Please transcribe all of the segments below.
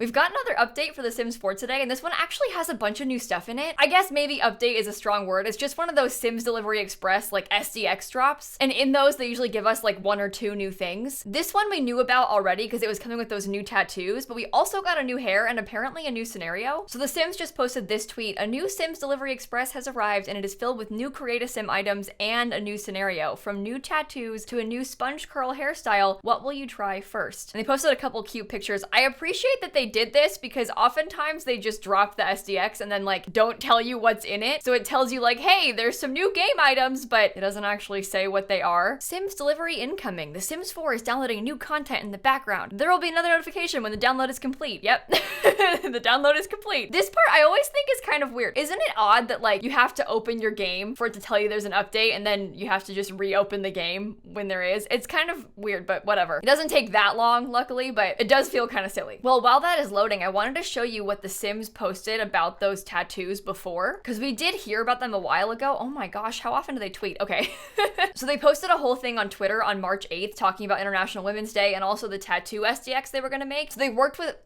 We've got another update for The Sims 4 today, and this one actually has a bunch of new stuff in it. I guess maybe update is a strong word. It's just one of those Sims Delivery Express, like SDX drops. And in those, they usually give us like 1 or 2 new things. This one we knew about already because it was coming with those new tattoos, but we also got a new hair and apparently a new scenario. So The Sims just posted this tweet: a new Sims Delivery Express has arrived and it is filled with new Create a Sim items and a new scenario. From new tattoos to a new sponge curl hairstyle, what will you try first? And they posted a couple cute pictures. I appreciate that they did this because oftentimes they just drop the SDX and then like don't tell you what's in it. So it tells you like, hey, there's some new game items, but it doesn't actually say what they are. Sims delivery incoming. The Sims 4 is downloading new content in the background. There will be another notification when the download is complete. Yep. The download is complete. This part I always think is kind of weird. Isn't it odd that like you have to open your game for it to tell you there's an update and then you have to just reopen the game when there is? It's kind of weird, but whatever. It doesn't take that long, luckily, but it does feel kind of silly. Well, while that is loading, I wanted to show you what The Sims posted about those tattoos before, because we did hear about them a while ago. Oh my gosh, how often do they tweet? Okay. So they posted a whole thing on Twitter on March 8th talking about International Women's Day and also the tattoo SDX they were going to make. So they worked with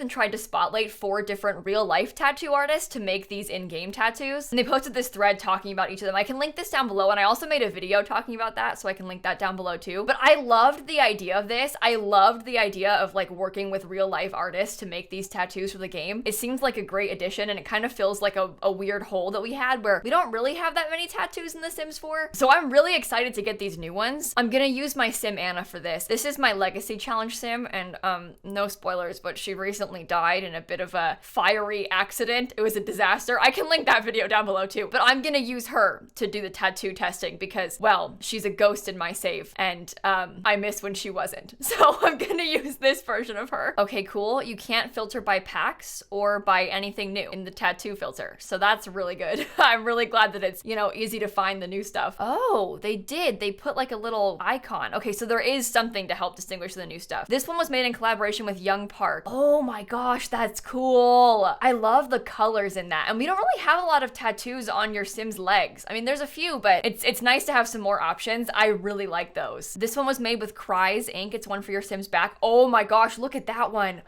and tried to spotlight 4 different real life tattoo artists to make these in-game tattoos. And they posted this thread talking about each of them. I can link this down below, and I also made a video talking about that, so I can link that down below too. But I loved the idea of this. I loved the idea of like working with real life artists to make these tattoos for the game. It seems like a great addition, and it kind of fills like a weird hole that we had where we don't really have that many tattoos in The Sims 4. So I'm really excited to get these new ones. I'm gonna use my Sim Anna for this. This is my legacy challenge Sim, and no spoilers, but she recently died in a bit of a fiery accident. It was a disaster. I can link that video down below too, but I'm gonna use her to do the tattoo testing because, well, she's a ghost in my save, and I miss when she wasn't. So I'm gonna use this version of her. Okay, cool. You can't filter by packs or by anything new in the tattoo filter, so that's really good. I'm really glad that it's, you know, easy to find the new stuff. Oh, they did. They put like a little icon. Okay, so there is something to help distinguish the new stuff. This one was made in collaboration with Young Park. Oh my gosh, that's cool. I love the colors in that. And we don't really have a lot of tattoos on your Sims legs. I mean, there's a few, but it's nice to have some more options. I really like those. This one was made with Cries ink. It's one for your Sims back. Oh my gosh, look at that one.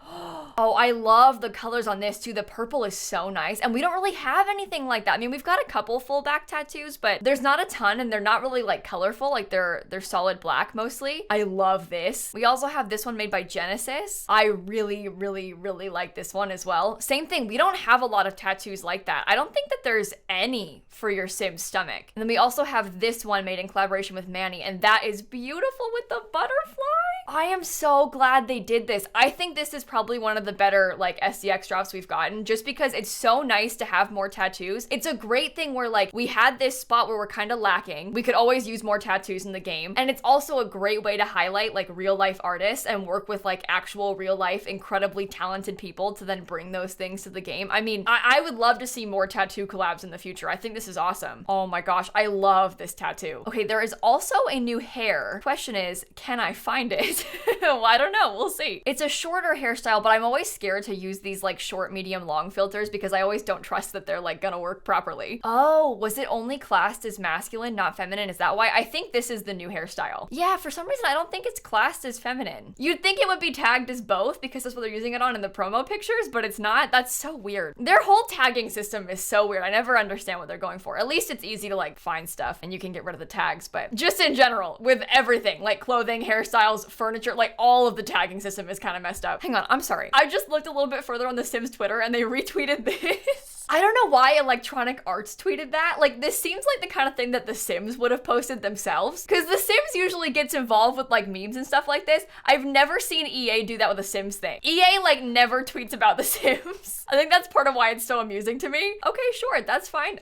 Oh, I love the colors on this too. The purple is so nice. And we don't really have anything like that. I mean, we've got a couple full back tattoos, but there's not a ton, and they're not really like colorful. Like they're solid black mostly. I love this. We also have this one made by Genesis. I really, really, really like this one as well. Same thing. We don't have a lot of tattoos like that. I don't think that there's any for your Sim's stomach. And then we also have this one made in collaboration with Manny, and that is beautiful with the butterfly. I am so glad they did this. I think this is probably one of the better like SDX drops we've gotten, just because it's so nice to have more tattoos. It's a great thing where like we had this spot where we're kind of lacking. We could always use more tattoos in the game. And it's also a great way to highlight like real life artists and work with like actual real life incredibly talented people to then bring those things to the game. I mean, I would love to see more tattoo collabs in the future. I think this is awesome. Oh my gosh, I love this tattoo. Okay, there is also a new hair. Question is, can I find it? Well, I don't know. We'll see. It's a shorter hairstyle, but I'm always scared to use these like short, medium, long filters because I always don't trust that they're like gonna work properly. Oh, was it only classed as masculine, not feminine? Is that why? I think this is the new hairstyle. Yeah, for some reason, I don't think it's classed as feminine. You'd think it would be tagged as both because that's what they're using it on in the promo pictures, but it's not. That's so weird. Their whole tagging system is so weird. I never understand what they're going for. At least it's easy to like find stuff and you can get rid of the tags, but just in general, with everything, like clothing, hairstyles, furniture, like all of the tagging system is kind of messed up. Hang on, I'm sorry. I just looked a little bit further on the Sims Twitter and they retweeted this. I don't know why Electronic Arts tweeted that. Like, this seems like the kind of thing that the Sims would have posted themselves, because the Sims usually gets involved with like memes and stuff like this. I've never seen EA do that with a Sims thing. EA like never tweets about the Sims. I think that's part of why it's so amusing to me. Okay, sure, that's fine.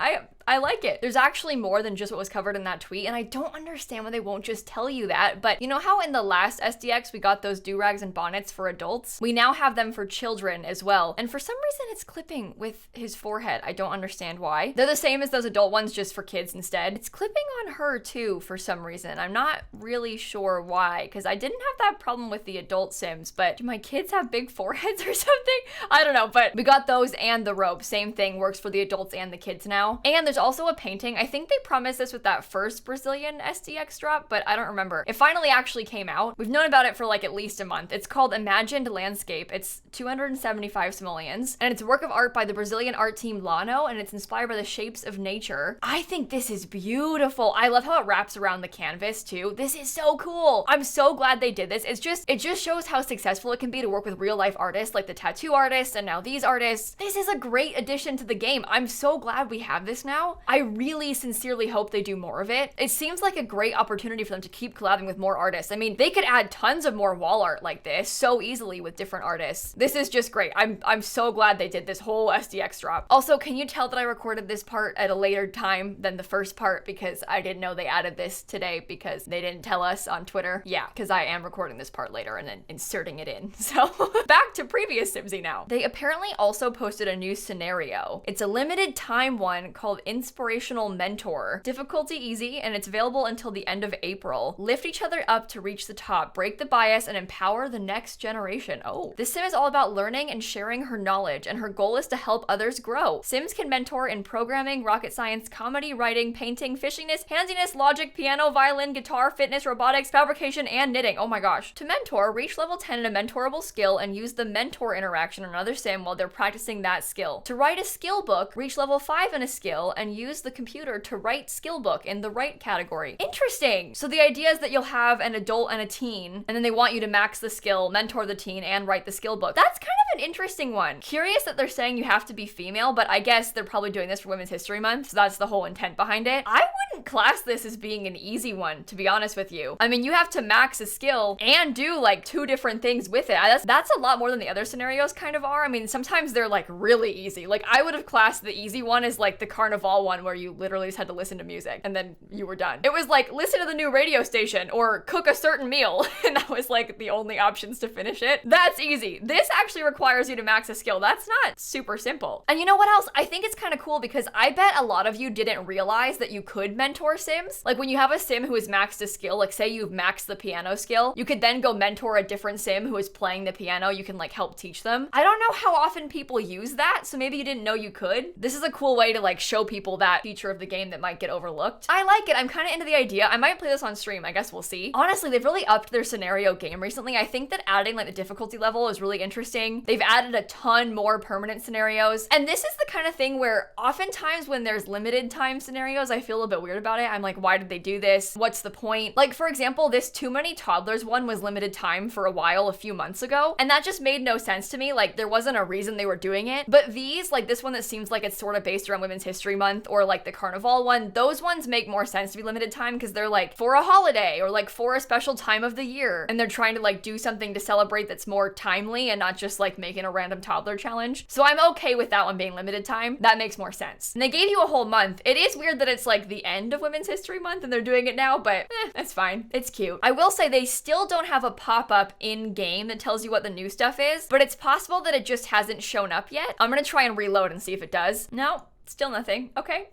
I like it. There's actually more than just what was covered in that tweet, and I don't understand why they won't just tell you that, but you know how in the last SDX we got those do-rags and bonnets for adults? We now have them for children as well, and for some reason it's clipping with his forehead. I don't understand why. They're the same as those adult ones, just for kids instead. It's clipping on her too for some reason. I'm not really sure why, because I didn't have that problem with the adult Sims, but do my kids have big foreheads or something? I don't know, but we got those and the robe. Same thing, works for the adults and the kids now. And there's There's also a painting. I think they promised this with that first Brazilian SDX drop, but I don't remember. It finally actually came out. We've known about it for like at least a month. It's called Imagined Landscape. It's 275 simoleons, and it's a work of art by the Brazilian art team Lano, and it's inspired by the shapes of nature. I think this is beautiful. I love how it wraps around the canvas too. This is so cool. I'm so glad they did this. It just shows how successful it can be to work with real life artists like the tattoo artists and now these artists. This is a great addition to the game. I'm so glad we have this now. I really sincerely hope they do more of it. It seems like a great opportunity for them to keep collabing with more artists. I mean, they could add tons of more wall art like this so easily with different artists. This is just great. I'm so glad they did this whole SDX drop. Also, can you tell that I recorded this part at a later time than the first part because I didn't know they added this today because they didn't tell us on Twitter? Yeah, because I am recording this part later and then inserting it in. So back to previous Simsie now. They apparently also posted a new scenario. It's a limited time one called Inspirational Mentor. Difficulty easy, and it's available until the end of April. Lift each other up to reach the top, break the bias, and empower the next generation. Oh, this sim is all about learning and sharing her knowledge, and her goal is to help others grow. Sims can mentor in programming, rocket science, comedy, writing, painting, fishiness, handiness, logic, piano, violin, guitar, fitness, robotics, fabrication, and knitting. Oh my gosh. To mentor, reach level 10 in a mentorable skill and use the mentor interaction on another sim while they're practicing that skill. To write a skill book, reach level 5 in a skill and use the computer to write skill book in the right category. Interesting. So the idea is that you'll have an adult and a teen, and then they want you to max the skill, mentor the teen, and write the skill book. That's kind of an interesting one. Curious that they're saying you have to be female, but I guess they're probably doing this for Women's History Month, so that's the whole intent behind it. I wouldn't class this as being an easy one, to be honest with you. I mean, you have to max a skill and do like 2 different things with it. That's a lot more than the other scenarios kind of are. I mean, sometimes they're like really easy. Like I would have classed the easy one as like the Carnival one where you literally just had to listen to music and then you were done. It was like listen to the new radio station or cook a certain meal and that was like the only options to finish it. That's easy. This actually requires you to max a skill. That's not super simple. And you know what else? I think it's kind of cool because I bet a lot of you didn't realize that you could mentor sims. Like when you have a sim who is maxed a skill, like say you've maxed the piano skill, you could then go mentor a different sim who is playing the piano. You can like help teach them. I don't know how often people use that, so maybe you didn't know you could. This is a cool way to like show people that feature of the game that might get overlooked. I like it. I'm kind of into the idea. I might play this on stream. I guess we'll see. Honestly, they've really upped their scenario game recently. I think that adding like the difficulty level is really interesting. They've added a ton more permanent scenarios. And this is the kind of thing where oftentimes when there's limited time scenarios, I feel a bit weird about it. I'm like, why did they do this? What's the point? Like, for example, this Too Many Toddlers one was limited time for a while a few months ago. And that just made no sense to me. Like, there wasn't a reason they were doing it. But these, like this one that seems like it's sort of based around Women's History Month or like the Carnival one, those ones make more sense to be limited time because they're like for a holiday or like for a special time of the year. And they're trying to like do something to celebrate that's more timely and not just like making a random toddler challenge. So I'm okay with that one being limited time. That makes more sense. And they gave you a whole month. It is weird that it's like the end of Women's History Month and they're doing it now, but that's fine. It's cute. I will say they still don't have a pop-up in-game that tells you what the new stuff is, but it's possible that it just hasn't shown up yet. I'm gonna try and reload and see if it does. No. Still nothing. Okay.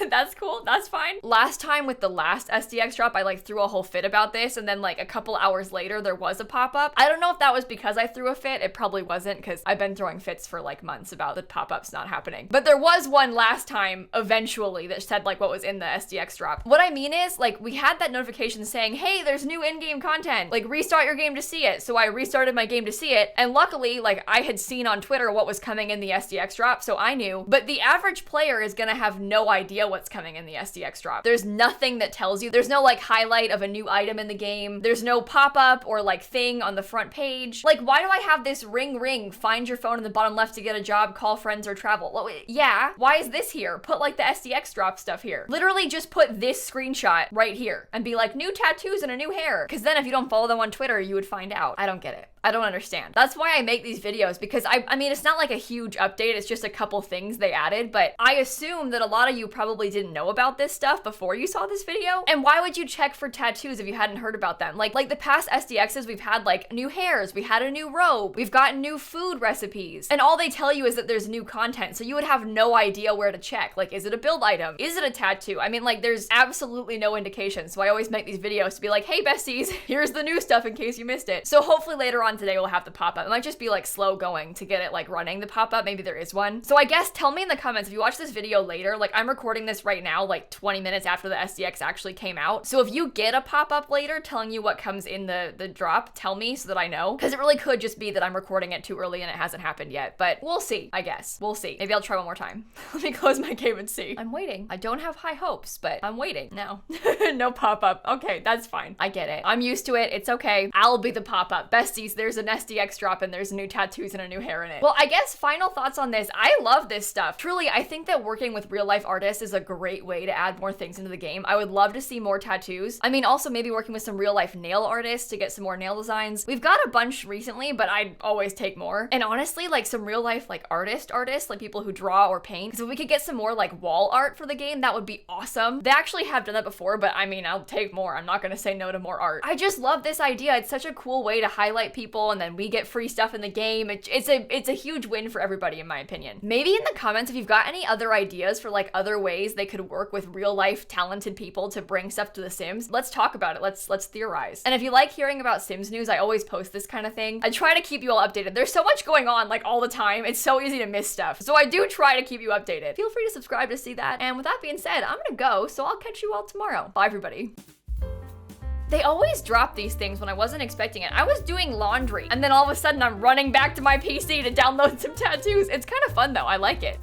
That's cool. That's fine. Last time with the last SDX drop, I like threw a whole fit about this and then like a couple hours later there was a pop-up. I don't know if that was because I threw a fit. It probably wasn't because I've been throwing fits for like months about the pop-ups not happening. But there was one last time eventually that said like what was in the SDX drop. What I mean is like we had that notification saying, hey, there's new in-game content. Like restart your game to see it. So I restarted my game to see it. And luckily like I had seen on Twitter what was coming in the SDX drop. So I knew, but the average player is gonna have no idea what's coming in the SDX drop. There's nothing that tells you. There's no like highlight of a new item in the game. There's no pop-up or like thing on the front page. Like why do I have this ring, find your phone in the bottom left to get a job, call friends or travel? Well, yeah, why is this here? Put like the SDX drop stuff here. Literally just put this screenshot right here and be like new tattoos and a new hair. Cause then if you don't follow them on Twitter, you would find out. I don't get it. I don't understand. That's why I make these videos because I mean, it's not like a huge update. It's just a couple things they added, but I assume that a lot of you probably didn't know about this stuff before you saw this video. And why would you check for tattoos if you hadn't heard about them? Like the past SDXs, we've had like new hairs, we had a new robe, we've gotten new food recipes, and all they tell you is that there's new content. So you would have no idea where to check. Like, is it a build item? Is it a tattoo? I mean, like there's absolutely no indication. So I always make these videos to be like, hey besties, here's the new stuff in case you missed it. So hopefully later on on today will have the pop-up. It might just be like slow going to get it like running the pop-up. Maybe there is one. So I guess tell me in the comments if you watch this video later, like I'm recording this right now, like 20 minutes after the SDX actually came out. So if you get a pop-up later telling you what comes in the drop, tell me so that I know. Because it really could just be that I'm recording it too early and it hasn't happened yet. But we'll see, I guess. We'll see. Maybe I'll try one more time. Let me close my game and see. I'm waiting. I don't have high hopes, but I'm waiting. No. No pop-up. Okay, that's fine. I get it. I'm used to it. It's okay. I'll be the pop-up. Besties, there's an SDX drop and there's new tattoos and a new hair in it. Well, I guess final thoughts on this. I love this stuff. Truly, I think that working with real life artists is a great way to add more things into the game. I would love to see more tattoos. I mean, also maybe working with some real life nail artists to get some more nail designs. We've got a bunch recently, but I'd always take more. And honestly, like some real life like artists, like people who draw or paint. Because if we could get some more like wall art for the game, that would be awesome. They actually have done that before, but I mean, I'll take more. I'm not gonna say no to more art. I just love this idea. It's such a cool way to highlight people and then we get free stuff in the game. It's a huge win for everybody in my opinion. Maybe in the comments if you've got any other ideas for like other ways they could work with real life talented people to bring stuff to The Sims, let's talk about it. Let's theorize. And if you like hearing about Sims news, I always post this kind of thing. I try to keep you all updated. There's so much going on like all the time. It's so easy to miss stuff. So I do try to keep you updated. Feel free to subscribe to see that. And with that being said, I'm gonna go, so I'll catch you all tomorrow. Bye everybody. They always drop these things when I wasn't expecting it. I was doing laundry and then all of a sudden I'm running back to my PC to download some tattoos. It's kind of fun though, I like it.